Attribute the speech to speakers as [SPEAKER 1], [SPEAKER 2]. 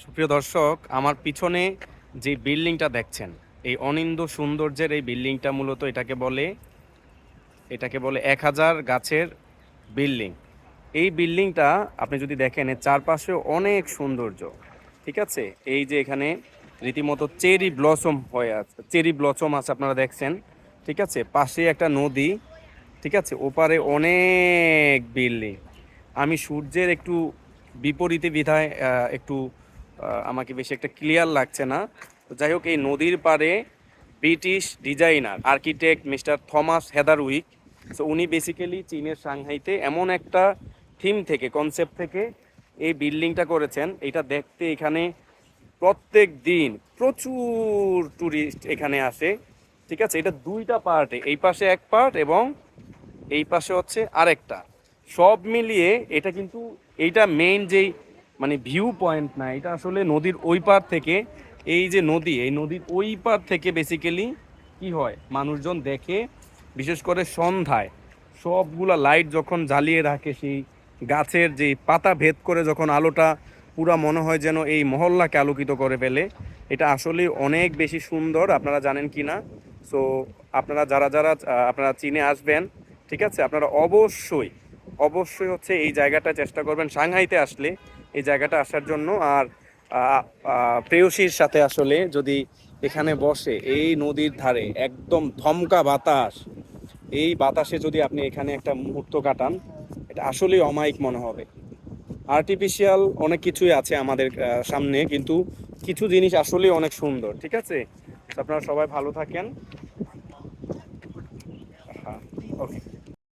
[SPEAKER 1] সুপ্রিয় দর্শক, আমার পিছনে যে বিল্ডিংটা দেখছেন, এই অনিন্দ সৌন্দর্যের এই বিল্ডিংটা মূলত এটাকে বলে 1000 গাছের বিল্ডিং। এই বিল্ডিংটা আপনি যদি দেখেন এর চারপাশে অনেক সৌন্দর্য। ঠিক আছে, এই যে এখানে রীতিমতো চেরি ব্লসম হয়ে আছে, চেরি ব্লসম আছে আপনারা দেখছেন। ঠিক আছে, পাশে একটা নদী। ঠিক আছে, ওপারে অনেক বিল্ডিং। আমি সূর্যের একটু বিপরীতে বিধায় একটু আমাকে বেশি একটা ক্লিয়ার লাগছে না। তো যাই হোক, এই নদীর পাড়ে British designer architect mister Thomas Heatherwick, so উনি বেসিক্যালি চীনের সাংহাইতে এমন একটা থিম থেকে, কনসেপ্ট থেকে এই বিল্ডিংটা করেছেন। এটা দেখতে এখানে প্রত্যেক দিন প্রচুর ট্যুরিস্ট এখানে আসে। ঠিক আছে, এটা দুইটা পার্টে, এই পাশে এক পার্ট এবং এই পাশে হচ্ছে আরেকটা। সব মিলিয়ে এটা কিন্তু এইটা মেইন যেই মানে ভিউ পয়েন্ট না, এটা আসলে নদীর ওই পার থেকে, এই যে নদী, এই নদীর ওই পার থেকে বেসিক্যালি কি হয়, মানুষজন দেখে। বিশেষ করে সন্ধ্যায় সবগুলা লাইট যখন জ্বালিয়ে রাখে, সেই গাছের যে পাতা ভেদ করে যখন আলোটা পুরা মনে হয় যেন এই মহল্লাকে আলোকিত করে ফেলে। এটা আসলে অনেক বেশি সুন্দর, আপনারা জানেন কি না। সো আপনারা যারা যারা আপনারা চীনে আসবেন, ঠিক আছে, আপনারা অবশ্যই অবশ্যই হচ্ছে এই জায়গাটা চেষ্টা করবেন সাংহাইতে আসলে এই জায়গাটা আসার জন্য। আর প্রেয়সীর সাথে আসলে যদি এখানে বসে এই নদীর ধারে একদম ধমকা বাতাস, এই বাতাসে যদি আপনি এখানে একটা মুহূর্ত কাটান, এটা আসলেই অমায়িক মনে হবে। আর্টিফিশিয়াল অনেক কিছুই আছে আমাদের সামনে, কিন্তু কিছু জিনিস আসলেই অনেক সুন্দর। ঠিক আছে, আপনারা সবাই ভালো থাকেন। হ্যাঁ, ওকে।